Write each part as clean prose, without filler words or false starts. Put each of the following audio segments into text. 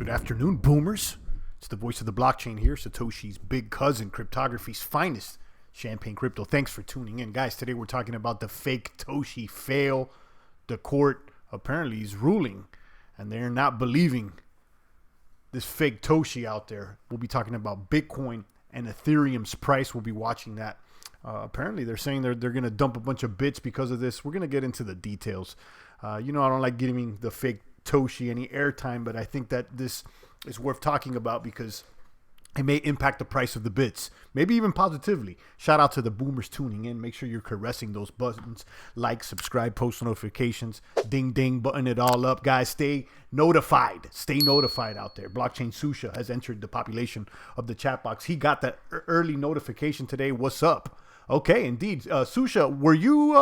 Good afternoon, boomers. It's the voice of the blockchain here, Satoshi's big cousin, cryptography's finest, Champagne Crypto. Thanks for tuning in. Guys, today we're talking about the Faketoshi fail. The court apparently is ruling, and they're not believing this Faketoshi out there. We'll be talking about Bitcoin and Ethereum's price. We'll be watching that. Apparently, they're saying they're going to dump a bunch of bits because of this. We're going to get into the details. I don't like giving the Faketoshi any airtime, but I think that this is worth talking about because it may impact the price of the bits, maybe even positively. Shout out to the boomers tuning in. Make sure you're caressing those buttons, like, subscribe, post notifications, ding, ding, button it all up. Guys, stay notified. Stay notified out there. Blockchain Susha has entered the population of the chat box. He got that early notification today. What's up? Okay, indeed. Susha, were you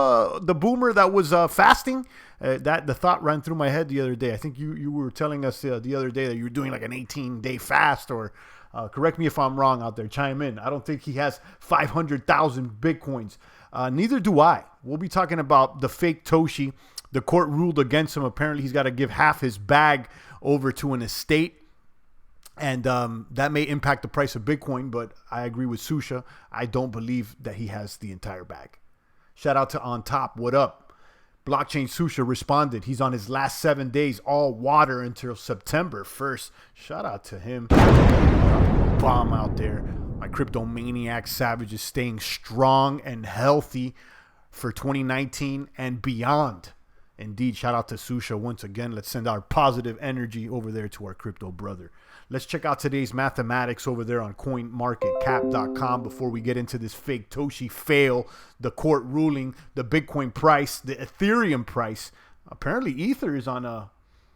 the boomer that was fasting? The thought ran through my head the other day. I think you were telling us the other day that you were doing like an 18-day fast, or correct me if I'm wrong out there. Chime in. I don't think he has 500,000 Bitcoins. Neither do I. We'll be talking about the Faketoshi. The court ruled against him. Apparently, he's got to give half his bag over to an estate. And that may impact the price of Bitcoin, but I agree with Susha. I don't believe that he has the entire bag. Shout out to On Top. What up? Blockchain Susha responded. He's on his last 7 days, all water until September 1st. Shout out to him. Bomb out there. My crypto maniac savage is staying strong and healthy for 2019 and beyond. Indeed, shout out to Susha once again. Let's send our positive energy over there to our crypto brother. Let's check out today's mathematics over there on coinmarketcap.com before we get into this Faketoshi fail, the court ruling, the Bitcoin price, the Ethereum price. Apparently, Ether is on a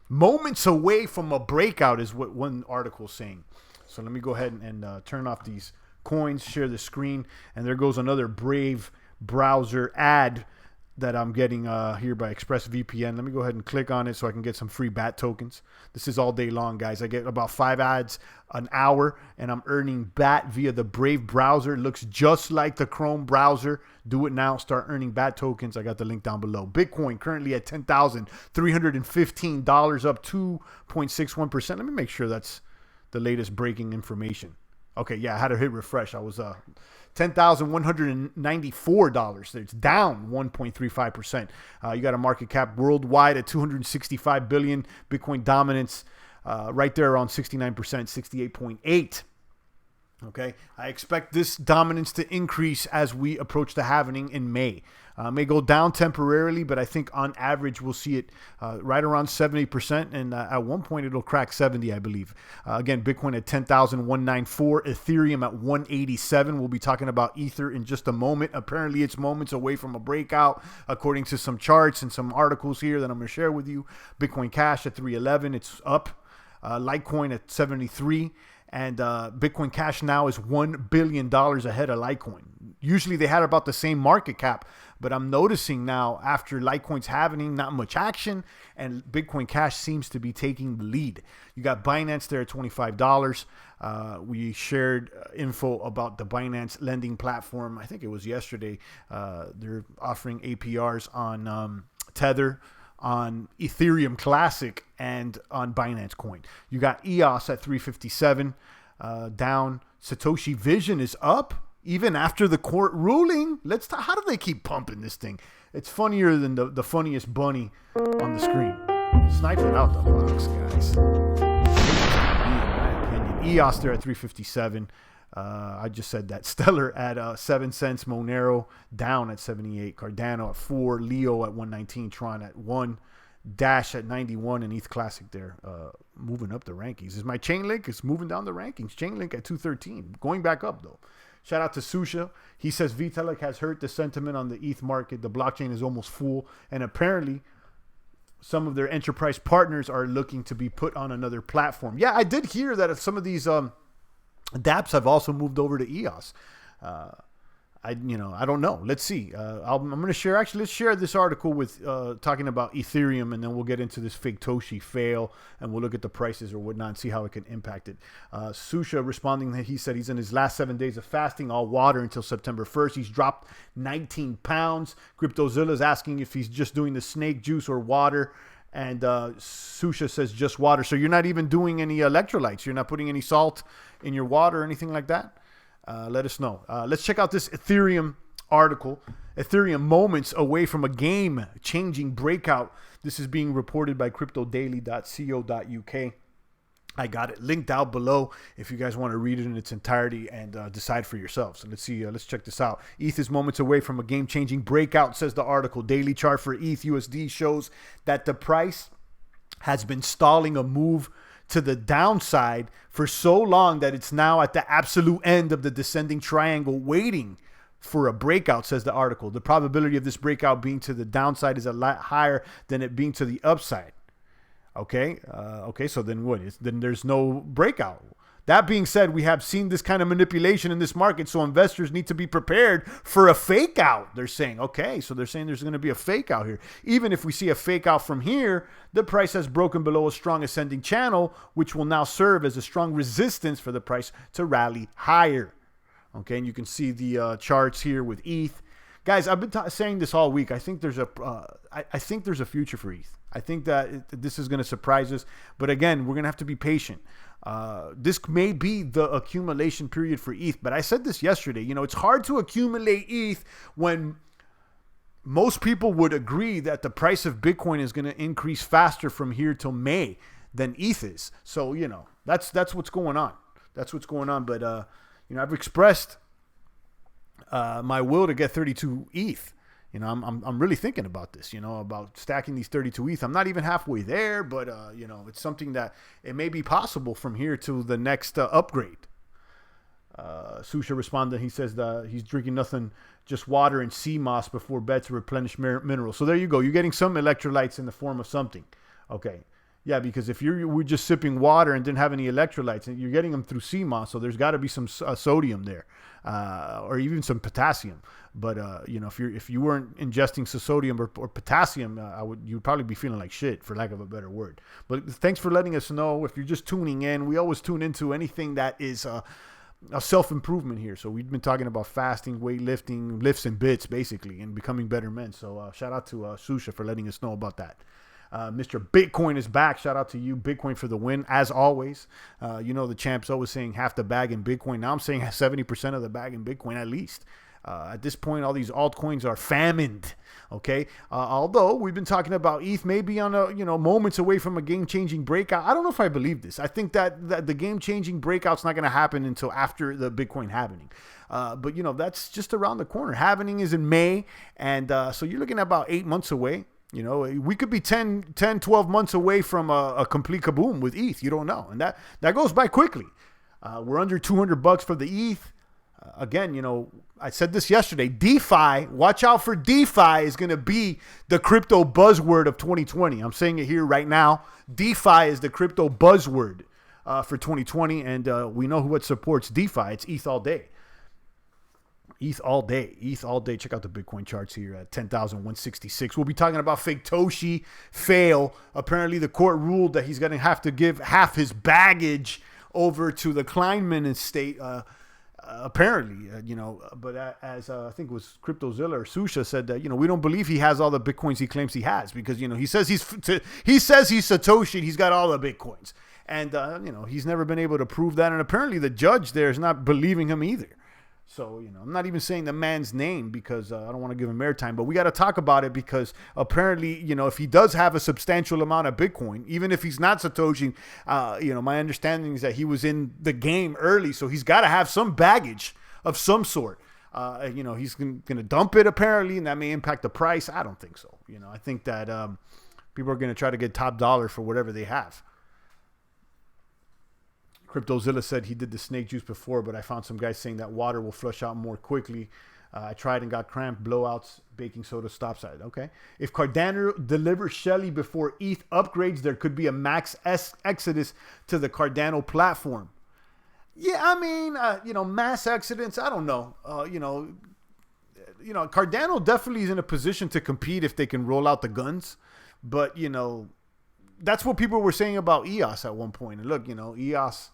moments away from a breakout is what one article is saying. So let me go ahead and turn off these coins, share the screen, and there goes another Brave browser ad that I'm getting here by ExpressVPN. Let me go ahead and click on it so I can get some free BAT tokens. This is all day long, guys. I get about 5 ads an hour, and I'm earning BAT via the Brave browser. It looks just like the Chrome browser. Do it now. Start earning BAT tokens. I got the link down below. Bitcoin currently at $10,315, up 2.61%. Let me make sure that's the latest breaking information. Okay, yeah, I had to hit refresh. I was $10,194. It's down 1.35%. You got a market cap worldwide at 265 billion. Bitcoin dominance right there around 69%, 68.8. Okay, I expect this dominance to increase as we approach the halving in May. May go down temporarily, but I think on average we'll see it right around 70%, and at one point it'll crack 70, I believe. Again, Bitcoin at 10,194, Ethereum at 187. We'll be talking about Ether in just a moment. Apparently, it's moments away from a breakout, according to some charts and some articles here that I'm going to share with you. Bitcoin Cash at 311, it's up. Litecoin at 73. And Bitcoin Cash now is $1 billion ahead of Litecoin. Usually they had about the same market cap, but I'm noticing now after Litecoin's having not much action, and Bitcoin Cash seems to be taking the lead. You got Binance there at $25. We shared info about the Binance lending platform. I think it was yesterday. They're offering APRs on Tether, on Ethereum Classic, and on Binance Coin. You got EOS at 357, down. Satoshi Vision is up even after the court ruling. How do they keep pumping this thing? It's funnier than the funniest bunny on the screen. Snipe it out the box, guys. In my opinion, EOS there at 357. I just said that. Stellar at 7 cents. Monero down at 78. Cardano at 4. Leo at 119. Tron at 1. Dash at 91. And ETH Classic there moving up the rankings. Is my Chainlink? It's moving down the rankings. Chainlink at 213. Going back up, though. Shout out to Susha. He says Vitalik has hurt the sentiment on the ETH market. The blockchain is almost full. And apparently, some of their enterprise partners are looking to be put on another platform. Yeah, I did hear that some of these dApps have also moved over to EOS. I don't know. Let's see. I'm going to share. Actually, let's share this article with talking about Ethereum, and then we'll get into this Faketoshi fail, and we'll look at the prices or whatnot and see how it can impact it. Susha responding that he said he's in his last 7 days of fasting, all water until September 1st. He's dropped 19 pounds. CryptoZilla is asking if he's just doing the snake juice or water. And Susha says just water. So you're not even doing any electrolytes. You're not putting any salt in your water or anything like that. Let us know. Let's check out this Ethereum article. Ethereum moments away from a game-changing breakout. This is being reported by cryptodaily.co.uk. I got it linked out below if you guys want to read it in its entirety and decide for yourselves. So let's see. Let's check this out. ETH is moments away from a game-changing breakout, says the article. Daily chart for ETH USD shows that the price has been stalling a move to the downside for so long that it's now at the absolute end of the descending triangle waiting for a breakout, says the article. The probability of this breakout being to the downside is a lot higher than it being to the upside. Okay. So then what is, then there's no breakout. That being said, we have seen this kind of manipulation in this market. So investors need to be prepared for a fake out. They're saying, okay, so they're saying there's going to be a fake out here. Even if we see a fake out from here, the price has broken below a strong ascending channel, which will now serve as a strong resistance for the price to rally higher. Okay. And you can see the charts here with ETH. Guys, I've been saying this all week. I think there's a future for ETH. I think that this is going to surprise us. But again, we're going to have to be patient. This may be the accumulation period for ETH. But I said this yesterday. You know, it's hard to accumulate ETH when most people would agree that the price of Bitcoin is going to increase faster from here till May than ETH is. So, you know, that's what's going on. That's what's going on. But, you know, I've expressed my will to get 32 ETH. You know, I'm really thinking about this, you know, about stacking these 32 ETH. I'm not even halfway there, but, you know, it's something that it may be possible from here to the next upgrade. Susha responded. He says that he's drinking nothing, just water and sea moss before bed to replenish minerals. So there you go. You're getting some electrolytes in the form of something. Okay. Yeah, because if we're just sipping water and didn't have any electrolytes, and you're getting them through sea moss, so there's got to be some sodium there, or even some potassium. But you know, if you weren't ingesting sodium or potassium, you'd probably be feeling like shit, for lack of a better word. But thanks for letting us know. If you're just tuning in, we always tune into anything that is a self-improvement here. So we've been talking about fasting, weightlifting, lifts and bits, basically, and becoming better men. So shout out to Susha for letting us know about that. Mr. Bitcoin is back. Shout out to you. Bitcoin for the win, as always. You know, the champ's always saying half the bag in Bitcoin. Now I'm saying 70% of the bag in Bitcoin at least. At this point, all these altcoins are famined. Okay. Although we've been talking about ETH maybe on moments away from a game-changing breakout. I don't know if I believe this. I think that the game-changing breakout's not going to happen until after the Bitcoin halving. But, you know, that's just around the corner. Halving is in May. And so you're looking at about 8 months away. You know, we could be 10, 12 months away from a complete kaboom with ETH. You don't know. And that goes by quickly. We're under $200 for the ETH. Again, you know, I said this yesterday. DeFi, watch out for DeFi, is going to be the crypto buzzword of 2020. I'm saying it here right now. DeFi is the crypto buzzword for 2020. And we know who it supports DeFi. It's ETH all day. ETH all day. ETH all day. Check out the Bitcoin charts here at 10,166. We'll be talking about Faketoshi fail. Apparently, the court ruled that he's going to have to give half his baggage over to the Kleinman estate. Apparently, you know, but as I think it was CryptoZilla or Susha said that, you know, we don't believe he has all the Bitcoins he claims he has, because, you know, he says he's Satoshi. He's got all the Bitcoins. And, you know, he's never been able to prove that. And apparently the judge there is not believing him either. So, you know, I'm not even saying the man's name because I don't want to give him airtime, but we got to talk about it because apparently, you know, if he does have a substantial amount of Bitcoin, even if he's not Satoshi, you know, my understanding is that he was in the game early. So he's got to have some baggage of some sort. You know, he's going to dump it apparently, and that may impact the price. I don't think so. You know, I think that people are going to try to get top dollar for whatever they have. CryptoZilla said he did the snake juice before, but I found some guys saying that water will flush out more quickly. I tried and got cramped, blowouts, baking soda, stop sign. Okay. If Cardano delivers Shelly before ETH upgrades, there could be a max exodus to the Cardano platform. Yeah, I mean, you know, mass exodus, I don't know. You know, Cardano definitely is in a position to compete if they can roll out the guns. But, you know, that's what people were saying about EOS at one point. And look, you know, EOS,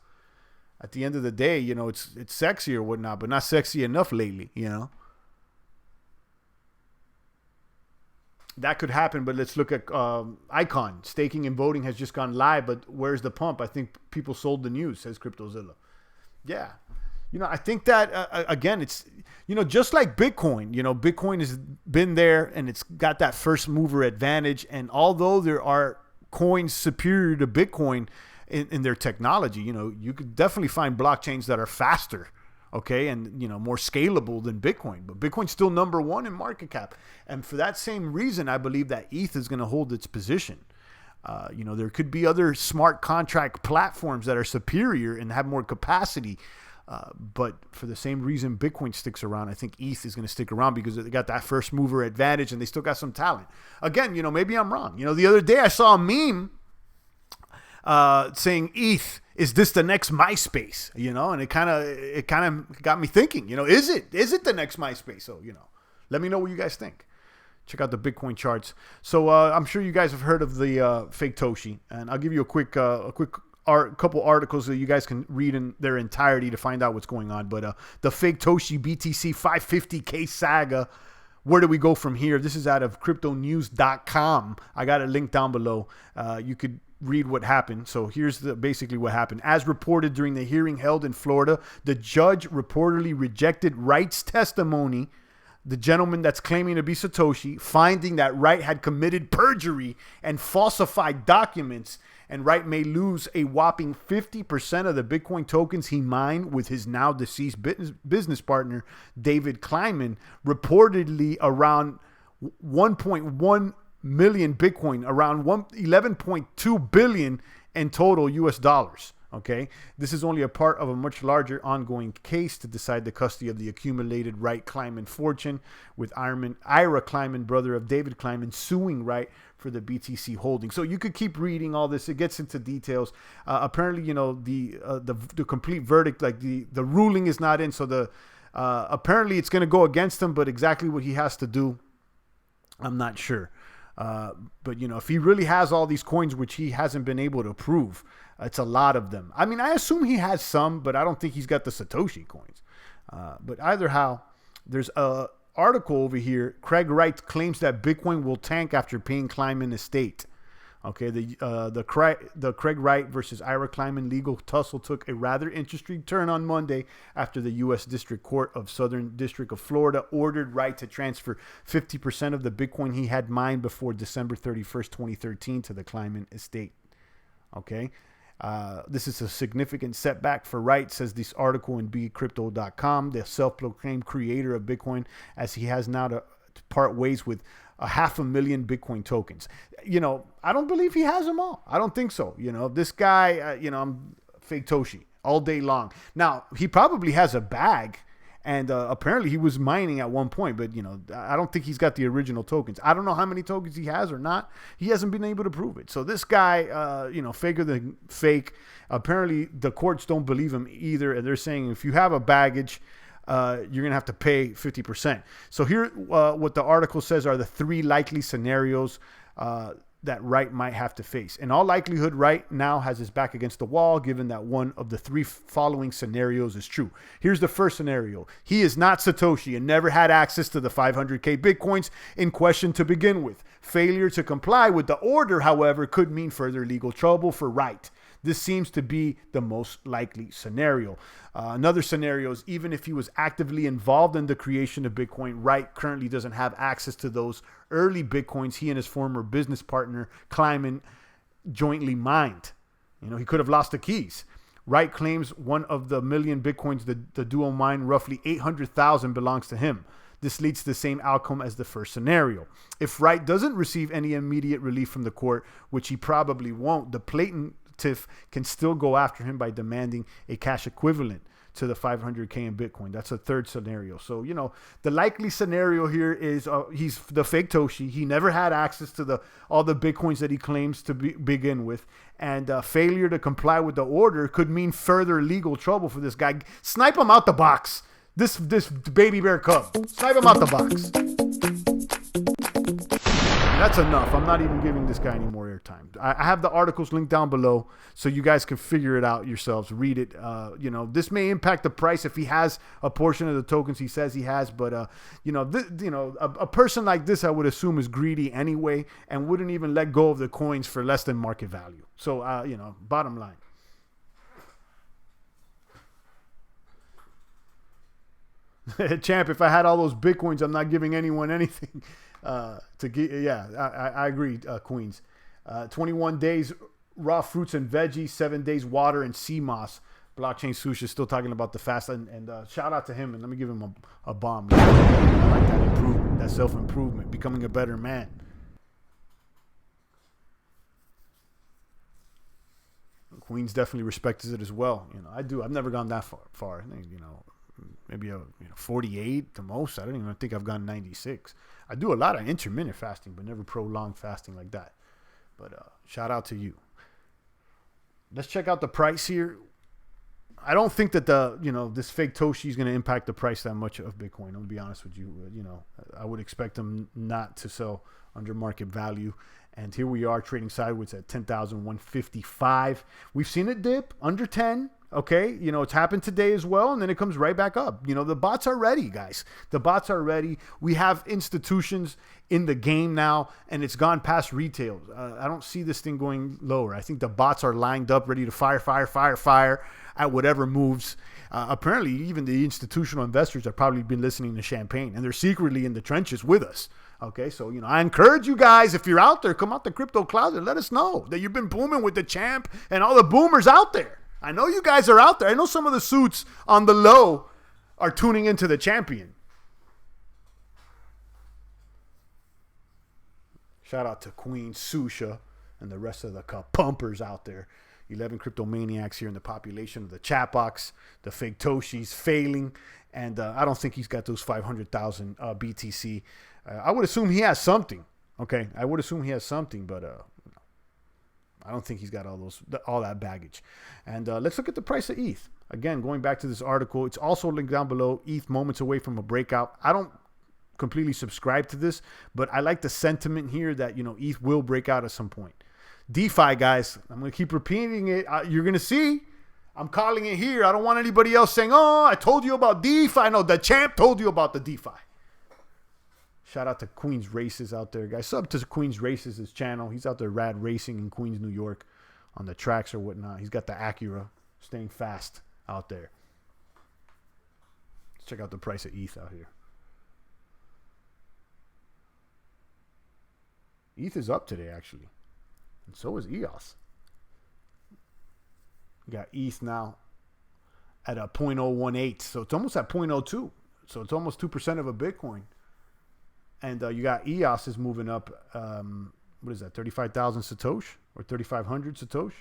at the end of the day, you know, it's sexy or whatnot, but not sexy enough lately, you know. that could happen. But let's look at Icon. Staking and voting has just gone live, but where's the pump? I think people sold the news, says CryptoZilla. Yeah. I think that, again, it's, just like Bitcoin, Bitcoin has been there and it's got that first mover advantage. And although there are coins superior to Bitcoin in their technology, you could definitely find blockchains that are faster, okay, and, more scalable than Bitcoin. But Bitcoin's still number one in market cap. And for that same reason, I believe that ETH is going to hold its position. There could be other smart contract platforms that are superior and have more capacity. But for the same reason Bitcoin sticks around, I think ETH is going to stick around because they got that first mover advantage and they still got some talent. Again, maybe I'm wrong. The other day I saw a meme saying ETH, is this the next MySpace? And it kind of got me thinking, is it the next MySpace? So, let me know what you guys think. Check out the Bitcoin charts. So I'm sure you guys have heard of the Faketoshi, and I'll give you a quick couple articles that you guys can read in their entirety to find out what's going on. But the Faketoshi BTC 550K saga, where do we go from here? This is out of cryptonews.com. I got a link down below. You could read what happened. So here's basically what happened. As reported during the hearing held in Florida, the judge reportedly rejected Wright's testimony, the gentleman that's claiming to be Satoshi, finding that Wright had committed perjury and falsified documents, and Wright may lose a whopping 50% of the Bitcoin tokens he mined with his now deceased business partner, David Kleinman, reportedly around 1.1 million Bitcoin, around 11.2 billion in total US dollars. Okay, this is only a part of a much larger ongoing case to decide the custody of the accumulated Wright-Kleinman fortune, with Ira Kleinman, brother of David Kleinman, suing Wright for the BTC holding. So you could keep reading all this. It gets into details. Apparently, the complete verdict, like the ruling is not in. So apparently it's going to go against him, but exactly what he has to do, I'm not sure. But if he really has all these coins, which he hasn't been able to prove, it's a lot of them. I mean, I assume he has some, but I don't think he's got the Satoshi coins. But either how, there's a article over here. Craig Wright claims that Bitcoin will tank after paying Kleinman estate. Okay, the Craig Wright versus Ira Kleinman legal tussle took a rather interesting turn on Monday after the U.S. District Court of Southern District of Florida ordered Wright to transfer 50% of the Bitcoin he had mined before December 31st, 2013 to the Kleinman estate. Okay, this is a significant setback for Wright, says this article in bcrypto.com, the self-proclaimed creator of Bitcoin, as he has now to part ways with 500,000 Bitcoin tokens. I don't believe he has them all. I don't think so. This guy, I'm Faketoshi all day long. Now, he probably has a bag, and apparently he was mining at one point, but, I don't think he's got the original tokens. I don't know how many tokens he has or not. He hasn't been able to prove it. So this guy, faker than fake. Apparently the courts don't believe him either, and they're saying if you have a baggage, you're going to have to pay 50%. So here, what the article says are the three likely scenarios that Wright might have to face. In all likelihood, Wright now has his back against the wall, given that one of the three following scenarios is true. Here's the first scenario. He is not Satoshi and never had access to the 500K Bitcoins in question to begin with. Failure to comply with the order, however, could mean further legal trouble for Wright. This seems to be the most likely scenario. Another scenario is even if he was actively involved in the creation of Bitcoin, Wright currently doesn't have access to those early Bitcoins he and his former business partner, Kleinman, jointly mined. He could have lost the keys. Wright claims one of the million Bitcoins the duo mined, roughly 800,000, belongs to him. This leads to the same outcome as the first scenario. If Wright doesn't receive any immediate relief from the court, which he probably won't, the plaintiff can still go after him by demanding a cash equivalent to the 500K in Bitcoin. That's a third scenario. So, the likely scenario here is he's the Faketoshi. He never had access to all the Bitcoins that he claims to begin with. And failure to comply with the order could mean further legal trouble for this guy. Snipe him out the box. This baby bear cub. Snipe him out the box. That's enough. I'm not even giving this guy any more airtime. I have the articles linked down below so you guys can figure it out yourselves. Read it. This may impact the price if he has a portion of the tokens he says he has. But, a person like this, I would assume, is greedy anyway and wouldn't even let go of the coins for less than market value. So, bottom line. Champ, if I had all those Bitcoins, I'm not giving anyone anything. I agree, Queens. 21 days raw fruits and veggies, 7 days water and sea moss. Blockchain Sushi is still talking about the fast, and shout out to him, and let me give him a bomb. I like that improvement, that self-improvement, becoming a better man. Queens definitely respects it as well. I do. I've never gone that far. Maybe 48 the most. I don't even think I've gone 96. I do a lot of intermittent fasting, but never prolonged fasting like that. But shout out to you. Let's check out the price here. I don't think that this Faketoshi is going to impact the price that much of Bitcoin. I'm going to be honest with you. I would expect them not to sell under market value. And here we are trading sideways at 10,155. We've seen it dip under 10. Okay, it's happened today as well, and then it comes right back up. The bots are ready, guys. The bots are ready. We have institutions in the game now, and it's gone past retail. I don't see this thing going lower. I think the bots are lined up, ready to fire at whatever moves. Apparently, even the institutional investors have probably been listening to Champagne, and they're secretly in the trenches with us. Okay, so, I encourage you guys, if you're out there, come out the crypto closet. Let us know that you've been booming with the champ and all the boomers out there. I know you guys are out there. I know some of the suits on the low are tuning into the champion. Shout out to Queen Susha and the rest of the pumpers out there. 11 crypto maniacs here in the population of the chat box. The Faketoshi's failing. And I don't think he's got those 500,000 BTC. I would assume he has something. Okay, I would assume he has something, but I don't think he's got all that baggage. And let's look at the price of ETH. Again, going back to this article, it's also linked down below. ETH moments away from a breakout. I don't completely subscribe to this, but I like the sentiment here that, ETH will break out at some point. DeFi, guys, I'm going to keep repeating it. You're going to see. I'm calling it here. I don't want anybody else saying, oh, I told you about DeFi. No, the champ told you about the DeFi. Shout out to Queens Races out there, guys. Sub to Queens Races, his channel. He's out there rad racing in Queens, New York on the tracks or whatnot. He's got the Acura staying fast out there. Let's check out the price of ETH out here. ETH is up today, actually. And so is EOS. You got ETH now at a 0.018. So it's almost at 0.02. So it's almost 2% of a Bitcoin. And you got EOS is moving up. What is that? 35,000 Satoshi or 3,500 Satoshi?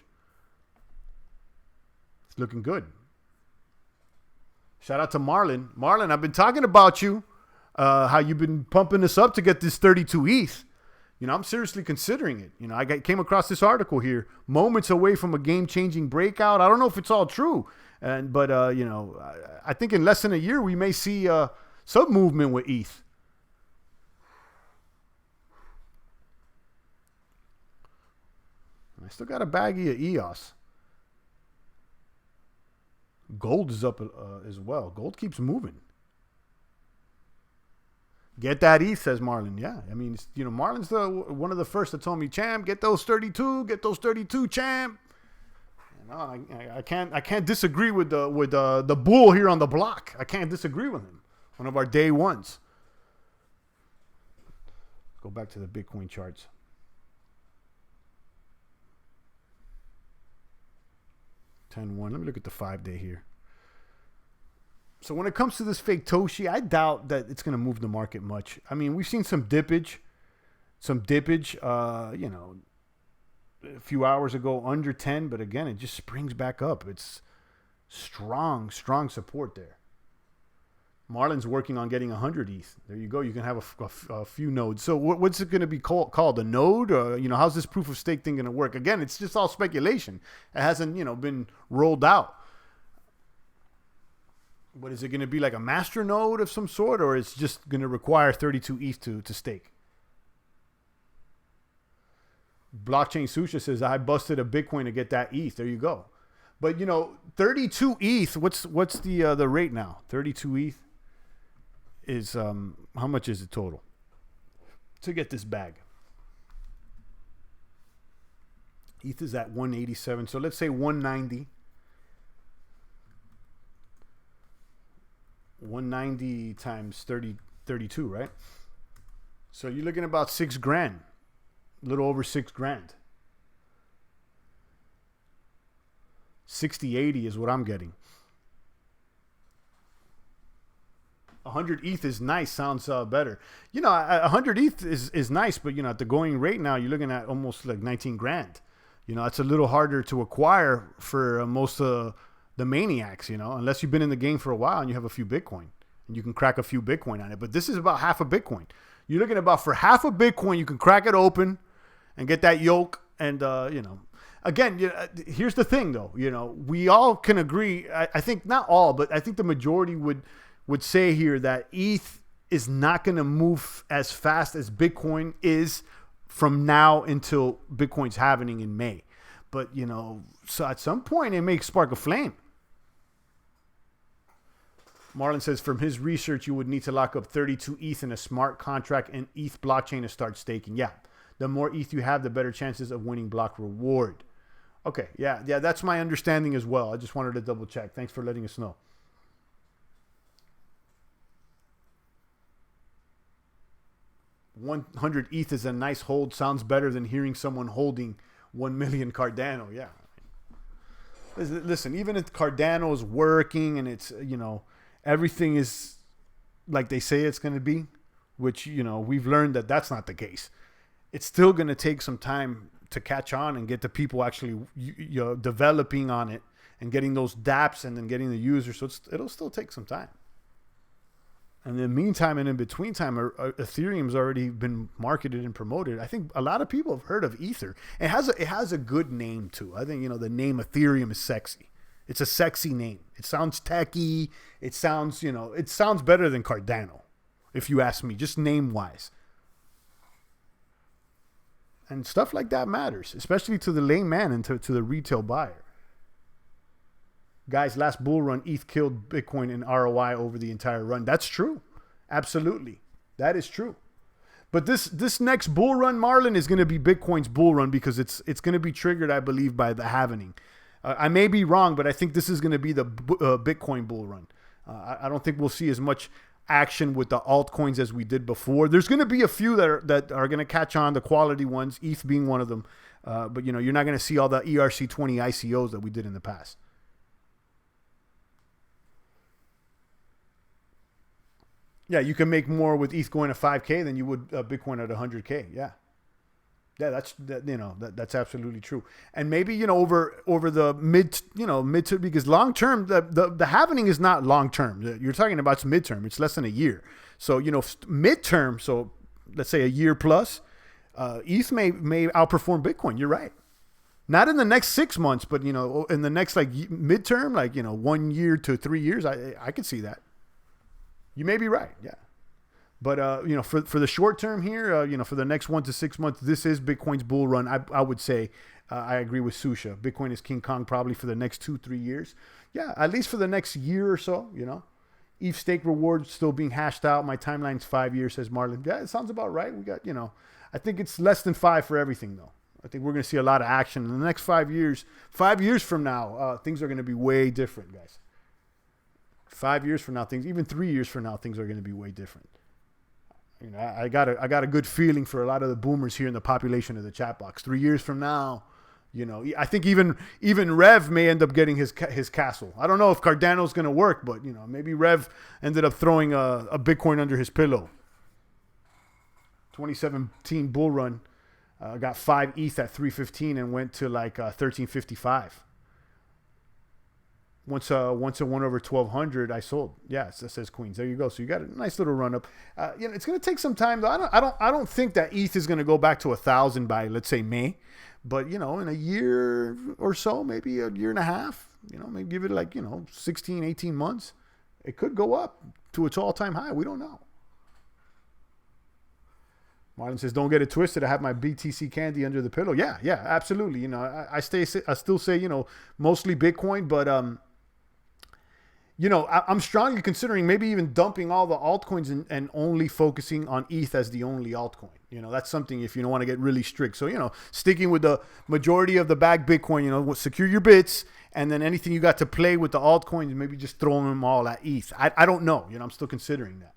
It's looking good. Shout out to Marlon. Marlon, I've been talking about you. How you've been pumping this up to get this 32 ETH. I'm seriously considering it. I came across this article here. Moments away from a game-changing breakout. I don't know if it's all true. But I think in less than a year, we may see some movement with ETH. I still got a baggie of EOS. Gold is up as well. Gold keeps moving. Get that ETH, says Marlon. Yeah, I mean, Marlon's one of the first that told me, champ, get those 32, champ. I can't disagree with the bull here on the block. I can't disagree with him. One of our day ones. Go back to the Bitcoin charts. Let me look at the 5-day here. So when it comes to this Faketoshi, I doubt that it's going to move the market much. I mean, we've seen some dippage, a few hours ago under 10, but again, it just springs back up. It's strong support there. Marlon's working on getting 100 ETH. There you go. You can have a few nodes. So what's it going to be called? A node? How's this proof of stake thing going to work? Again, it's just all speculation. It hasn't, been rolled out. But is it going to be like a master node of some sort, or it's just going to require 32 ETH to stake? Blockchain Susha says, I busted a Bitcoin to get that ETH. There you go. But, 32 ETH, what's the rate now? 32 ETH is, how much is it total to get this bag? ETH is at 187. So let's say 190. 190 times 32, right? So you're looking at about $6,000, a little over $6,000. 60-80 is what I'm getting. 100 ETH is nice, sounds better. 100 ETH is nice, but at the going rate now, you're looking at almost like $19,000. It's a little harder to acquire for most of the maniacs, unless you've been in the game for a while and you have a few Bitcoin and you can crack a few Bitcoin on it. But this is about half a Bitcoin. You're looking about for half a Bitcoin, you can crack it open and get that yoke. And, again, here's the thing, though. We all can agree. I think not all, but I think the majority would say here that ETH is not going to move as fast as Bitcoin is from now until Bitcoin's happening in May. But, so at some point it may spark a flame. Marlon says from his research, you would need to lock up 32 ETH in a smart contract and ETH blockchain to start staking. Yeah. The more ETH you have, the better chances of winning block reward. Okay. Yeah. That's my understanding as well. I just wanted to double check. Thanks for letting us know. $100 ETH is a nice hold. Sounds better than hearing someone holding 1 million Cardano. Yeah. Listen, even if Cardano is working and it's, everything is like they say it's going to be, which, we've learned that that's not the case. It's still going to take some time to catch on and get the people actually developing on it and getting those dApps and then getting the users. So it'll still take some time. And in the meantime and in between time, Ethereum's already been marketed and promoted. I think a lot of people have heard of Ether. It has a good name too. I think, the name Ethereum is sexy. It's a sexy name. It sounds techy. It sounds, it sounds better than Cardano, if you ask me, just name wise. And stuff like that matters, especially to the layman and to the retail buyer. Guys, last bull run, ETH killed Bitcoin in ROI over the entire run. That's true. Absolutely. That is true. But this next bull run, Marlon, is going to be Bitcoin's bull run because it's going to be triggered, I believe, by the halvening. I may be wrong, but I think this is going to be the Bitcoin bull run. I don't think we'll see as much action with the altcoins as we did before. There's going to be a few that are going to catch on, the quality ones, ETH being one of them. But, you're not going to see all the ERC20 ICOs that we did in the past. Yeah, you can make more with ETH going to 5K than you would Bitcoin at 100K. Yeah. Yeah, that's absolutely true. And maybe, over the mid to, because long term, the halvening is not long term. You're talking about midterm. It's less than a year. So, midterm, so let's say a year plus, ETH may outperform Bitcoin. You're right. Not in the next 6 months, but, in the next midterm, 1 year to 3 years, I could see that. You may be right, yeah. But, for the short term here, for the next 1 to 6 months, this is Bitcoin's bull run. I would say I agree with Susha. Bitcoin is King Kong probably for the next 2-3 years. Yeah, at least for the next year or so, ETH stake rewards still being hashed out. My timeline's 5 years, says Marlon. Yeah, it sounds about right. We got, I think it's less than 5 for everything, though. I think we're going to see a lot of action in the next 5 years. 5 years from now, things are going to be way different, guys. 5 years from now, even 3 years from now, things are going to be way different. I got a good feeling for a lot of the boomers here in the population of the chat box. 3 years from now, I think even Rev may end up getting his castle. I don't know if Cardano's going to work, but maybe Rev ended up throwing a Bitcoin under his pillow. 2017 bull run, got 5 ETH at 315 and went to 1355. Once it went over 1200, I sold. Yes, that says Queens. There you go. So you got a nice little run up. It's going to take some time though. I don't think that ETH is going to go back to 1,000 by, let's say, May. But in a year or so, maybe a year and a half, maybe give it 16, 18 months, it could go up to its all-time high. We don't know. Marlon says, "Don't get it twisted. I have my BTC candy under the pillow." Yeah, absolutely. You know, I still say, you know, mostly Bitcoin, but you know, I'm strongly considering maybe even dumping all the altcoins and only focusing on ETH as the only altcoin. You know, that's something if you don't want to get really strict. So, you know, sticking with the majority of the bag Bitcoin, you know, secure your bits, and then anything you got to play with the altcoins, maybe just throw them all at ETH. I don't know. You know, I'm still considering that.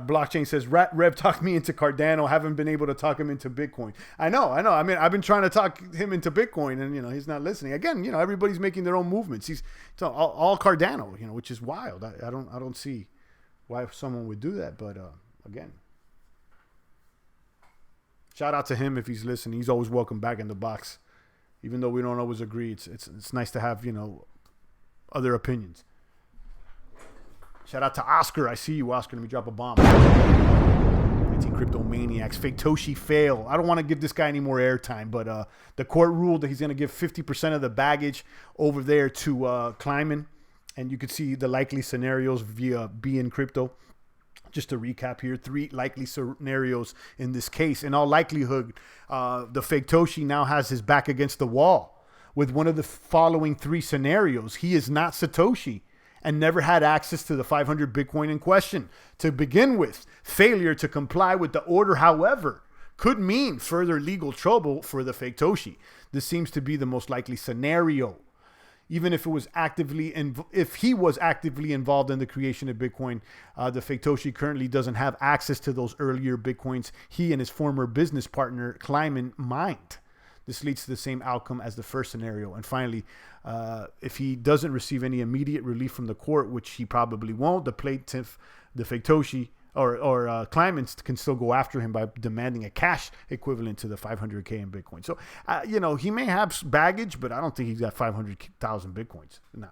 Blockchain says, Rev talked me into Cardano. Haven't been able to talk him into Bitcoin. I know. I mean, I've been trying to talk him into Bitcoin, and, you know, he's not listening. Again, you know, everybody's making their own movements. It's all Cardano, you know, which is wild. I don't see why someone would do that. But again, shout out to him if he's listening. He's always welcome back in the box, even though we don't always agree. It's nice to have, you know, other opinions. Shout out to Oscar. I see you, Oscar. Let me drop a bomb. 19 crypto maniacs. Faketoshi fail. I don't want to give this guy any more airtime, but the court ruled that he's going to give 50% of the baggage over there to Kleiman. And you could see the likely scenarios via BN Crypto. Just to recap here, 3 likely scenarios in this case. In all likelihood, the Faketoshi now has his back against the wall with one of the following 3 scenarios. He is not Satoshi and never had access to the 500 Bitcoin in question. To begin with, failure to comply with the order, however, could mean further legal trouble for the Faketoshi. This seems to be the most likely scenario. Even if he was actively involved in the creation of Bitcoin, the Faketoshi currently doesn't have access to those earlier Bitcoins he and his former business partner Kleiman mined. This leads to the same outcome as the first scenario. And finally, if he doesn't receive any immediate relief from the court, which he probably won't, the plaintiff, the Faketoshi, or Kleiman can still go after him by demanding a cash equivalent to the 500K in Bitcoin. So, you know, he may have baggage, but I don't think he's got 500,000 Bitcoins. Nah.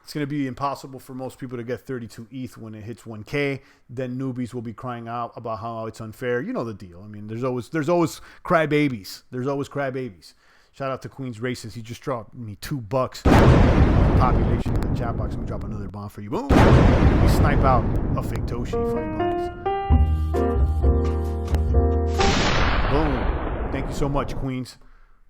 It's going to be impossible for most people to get 32 ETH when it hits 1K. Then newbies will be crying out about how it's unfair. You know the deal. I mean, there's always crybabies. There's always crybabies. Shout out to Queen's Races. He just dropped me $2. Population in the chat box. Let me drop another bomb for you. Boom. We snipe out a Faketoshi. Funny bunnies. Boom. Thank you so much, Queens.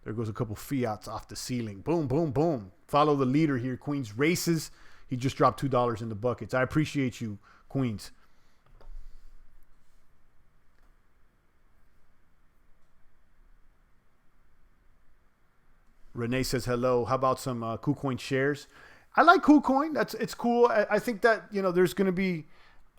There goes a couple fiats off the ceiling. Boom, boom, boom. Follow the leader here, Queens Races. He just dropped $2 in the buckets. I appreciate you, Queens. Renee says hello. How about some KuCoin shares? I like KuCoin. It's cool. I think that, you know, there's going to be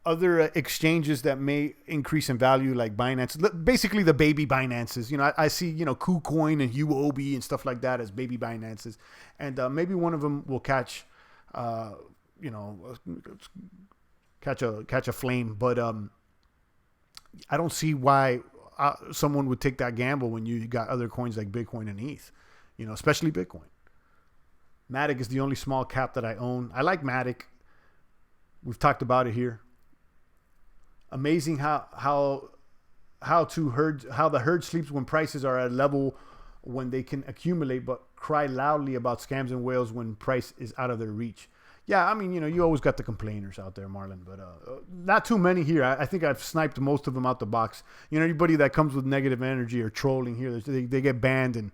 other exchanges that may increase in value, like Binance, basically the baby Binances. You know, I see, you know, KuCoin and UOB and stuff like that as baby Binances, and maybe one of them will catch, you know, catch a flame. But I don't see why someone would take that gamble when you got other coins like Bitcoin and ETH. You know, especially Bitcoin. Matic is the only small cap that I own. I like Matic. We've talked about it here. Amazing how the herd sleeps when prices are at a level when they can accumulate, but cry loudly about scams and whales when price is out of their reach. Yeah, I mean, you know, you always got the complainers out there, Marlon, but not too many here. I think I've sniped most of them out the box. You know, anybody that comes with negative energy or trolling here, they get banned, and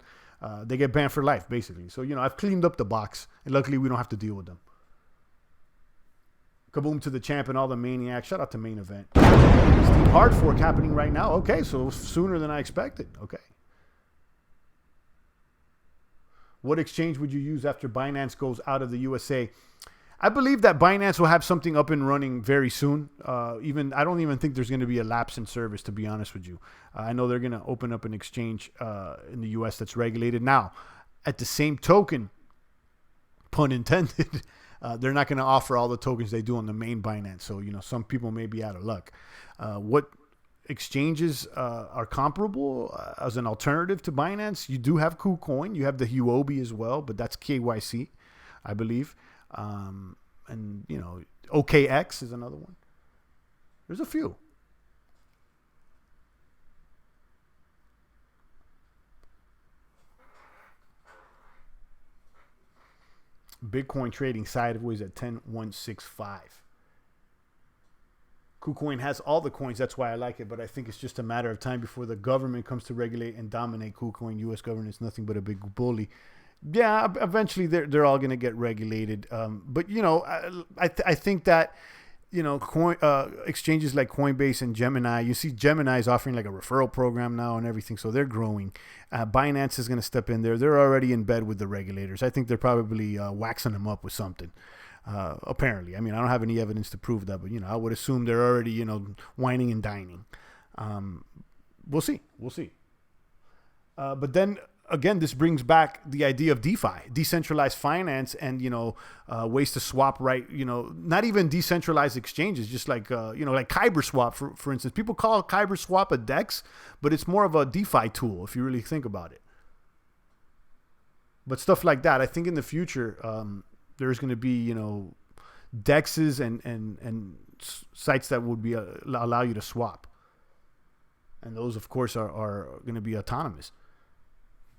they get banned for life, basically. So, you know, I've cleaned up the box, and luckily we don't have to deal with them. Kaboom to the champ and all the maniacs. Shout out to Main Event. Steam hard fork happening right now. Okay, so sooner than I expected. Okay. What exchange would you use after Binance goes out of the USA? I believe that Binance will have something up and running very soon. I don't even think there's going to be a lapse in service, to be honest with you. I know they're going to open up an exchange in the US that's regulated. Now, at the same token, pun intended, they're not going to offer all the tokens they do on the main Binance. So, you know, some people may be out of luck. What exchanges are comparable as an alternative to Binance? You do have KuCoin. You have the Huobi as well, but that's KYC, I believe. And, you know, OKX is another one. There's a few. Bitcoin trading sideways at 10,165. KuCoin has all the coins. That's why I like it. But I think it's just a matter of time before the government comes to regulate and dominate KuCoin. U.S. government is nothing but a big bully. Yeah, eventually they're all going to get regulated. But, you know, I think that, you know, exchanges like Coinbase and Gemini, you see Gemini is offering like a referral program now and everything. So they're growing. Binance is going to step in there. They're already in bed with the regulators. I think they're probably waxing them up with something. Apparently, I mean, I don't have any evidence to prove that, but, you know, I would assume they're already, you know, whining and dining. We'll see. But then again, this brings back the idea of DeFi, decentralized finance, and, you know, ways to swap, right? You know, not even decentralized exchanges, just like, you know, like KyberSwap, for instance. People call KyberSwap a DEX, but it's more of a DeFi tool if you really think about it. But stuff like that, I think in the future, there's going to be, you know, DEXs and sites that would be allow you to swap. And those, of course, are going to be autonomous.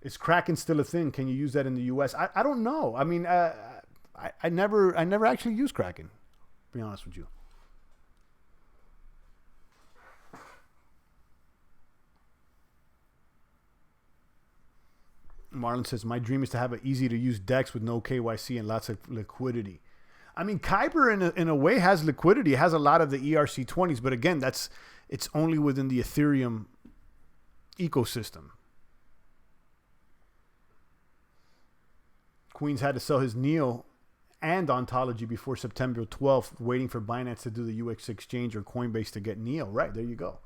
Is Kraken still a thing? Can you use that in the U.S.? I don't know. I mean, I never actually used Kraken, to be honest with you. Marlon says, my dream is to have an easy-to-use DEX with no KYC and lots of liquidity. I mean, Kyber in a way has liquidity. It has a lot of the ERC20s, but again, it's only within the Ethereum ecosystem. Queens had to sell his Neo and Ontology before September 12th, waiting for Binance to do the UX exchange or Coinbase to get Neo. Right, there you go.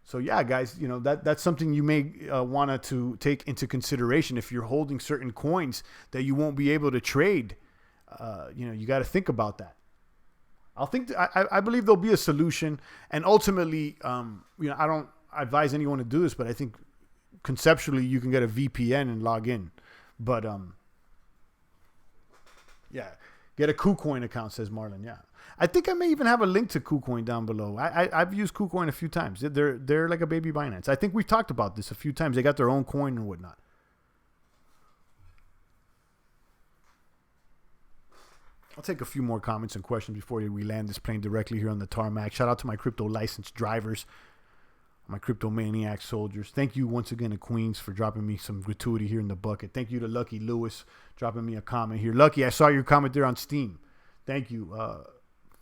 So yeah, guys, you know, that's something you may want to take into consideration if you're holding certain coins that you won't be able to trade. You know, you got to think about that. I believe there'll be a solution, and ultimately, you know, I don't advise anyone to do this, but I think conceptually you can get a VPN and log in. But yeah, get a KuCoin account, says Marlon. Yeah, I think I may even have a link to KuCoin down below. I've used KuCoin a few times. They're like a baby Binance. I think we've talked about this a few times. They got their own coin and whatnot. I'll take a few more comments and questions before we land this plane directly here on the tarmac. Shout out to my crypto licensed drivers, my crypto maniac soldiers. Thank you once again to Queens for dropping me some gratuity here in the bucket. Thank you to Lucky Lewis dropping me a comment here. Lucky, I saw your comment there on Steam. Thank you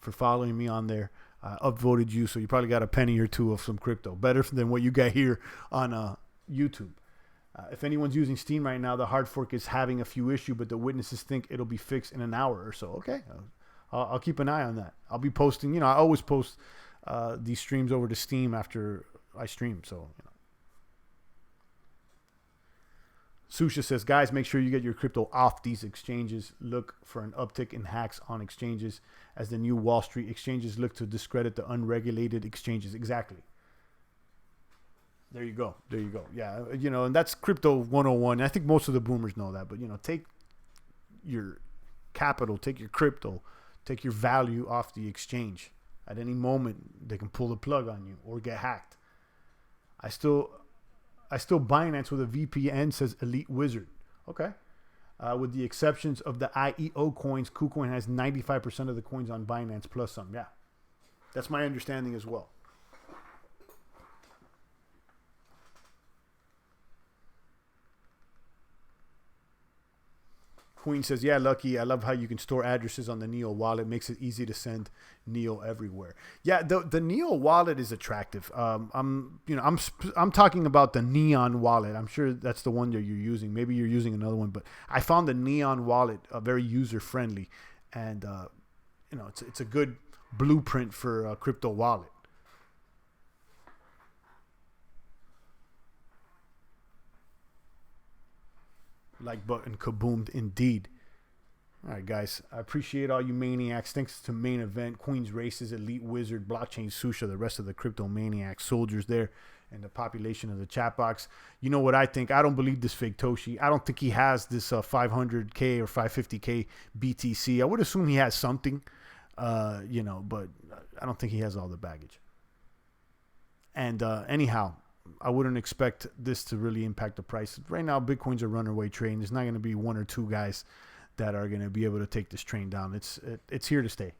for following me on there. I upvoted you, so you probably got a penny or two of some crypto. Better than what you got here on YouTube. If anyone's using Steam right now, the hard fork is having a few issues, but the witnesses think it'll be fixed in an hour or so. Okay, I'll keep an eye on that. I'll be posting. You know, I always post these streams over to Steam after I stream. So, you know. Susha says, guys, make sure you get your crypto off these exchanges. Look for an uptick in hacks on exchanges as the new Wall Street exchanges look to discredit the unregulated exchanges. Exactly. There you go. There you go. Yeah, you know, and that's crypto 101. I think most of the boomers know that, but, you know, take your capital, take your crypto, take your value off the exchange. At any moment, they can pull the plug on you or get hacked. I still Binance with a VPN, says Elite Wizard. Okay. With the exceptions of the IEO coins, KuCoin has 95% of the coins on Binance plus some. Yeah. That's my understanding as well. Queen says, yeah, Lucky, I love how you can store addresses on the Neo wallet. Makes it easy to send Neo everywhere. Yeah, the Neo wallet is attractive. I'm talking about the Neon wallet. I'm sure that's the one that you're using. Maybe you're using another one, but I found the Neon wallet very user friendly, and you know, it's a good blueprint for a crypto wallet. Like button kaboomed indeed. All right, guys. I appreciate all you maniacs. Thanks to Main Event, Queen's Races, Elite Wizard, Blockchain Susha, the rest of the crypto maniac soldiers there, and the population of the chat box. You know what I think? I don't believe this Faketoshi. I don't think he has this 500K or 550K BTC. I would assume he has something, you know, but I don't think he has all the baggage. And anyhow, I wouldn't expect this to really impact the price. Right now, Bitcoin's a runaway train. There's not going to be one or two guys that are going to be able to take this train down. It's here to stay.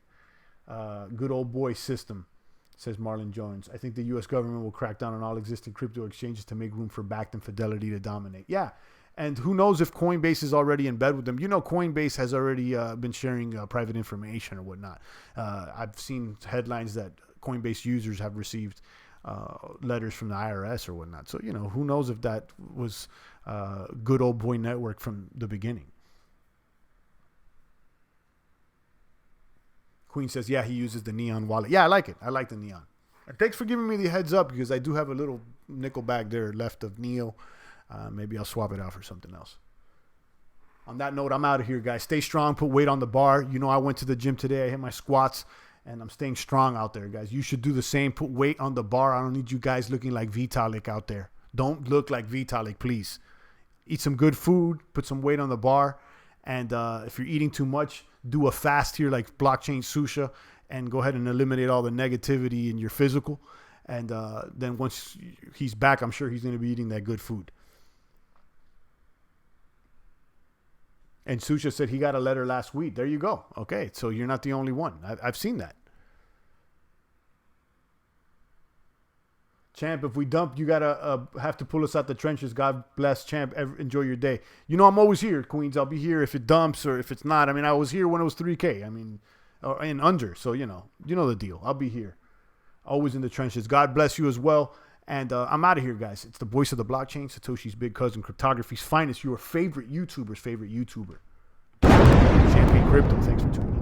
Good old boy system, says Marlon Jones. I think the U.S. government will crack down on all existing crypto exchanges to make room for Bakkt and Fidelity to dominate. Yeah, and who knows if Coinbase is already in bed with them. You know, Coinbase has already been sharing private information or whatnot. I've seen headlines that Coinbase users have received letters from the IRS or whatnot. So, you know, who knows if that was good old boy network from the beginning. Queen says, yeah, he uses the Neon wallet. Yeah, I like it. I like the Neon. And thanks for giving me the heads up, because I do have a little nickel bag there left of Neo. Maybe I'll swap it out for something else. On that note, I'm out of here, guys. Stay strong. Put weight on the bar. You know, I went to the gym today. I hit my squats, and I'm staying strong out there, guys. You should do the same. Put weight on the bar. I don't need you guys looking like Vitalik out there. Don't look like Vitalik, please. Eat some good food. Put some weight on the bar. And if you're eating too much, do a fast here like Blockchain Susha, and go ahead and eliminate all the negativity in your physical. And then once he's back, I'm sure he's going to be eating that good food. And Susha said he got a letter last week. There you go. Okay, so you're not the only one. I've seen that. Champ, if we dump, you got to have to pull us out the trenches. God bless, Champ. Enjoy your day. You know, I'm always here, Queens. I'll be here if it dumps or if it's not. I mean, I was here when it was 3K. I mean, and under. So, you know the deal. I'll be here. Always in the trenches. God bless you as well. And I'm out of here, guys. It's the voice of the blockchain, Satoshi's big cousin, cryptography's finest, your favorite YouTuber's favorite YouTuber. Champagne Crypto. Thanks for tuning in.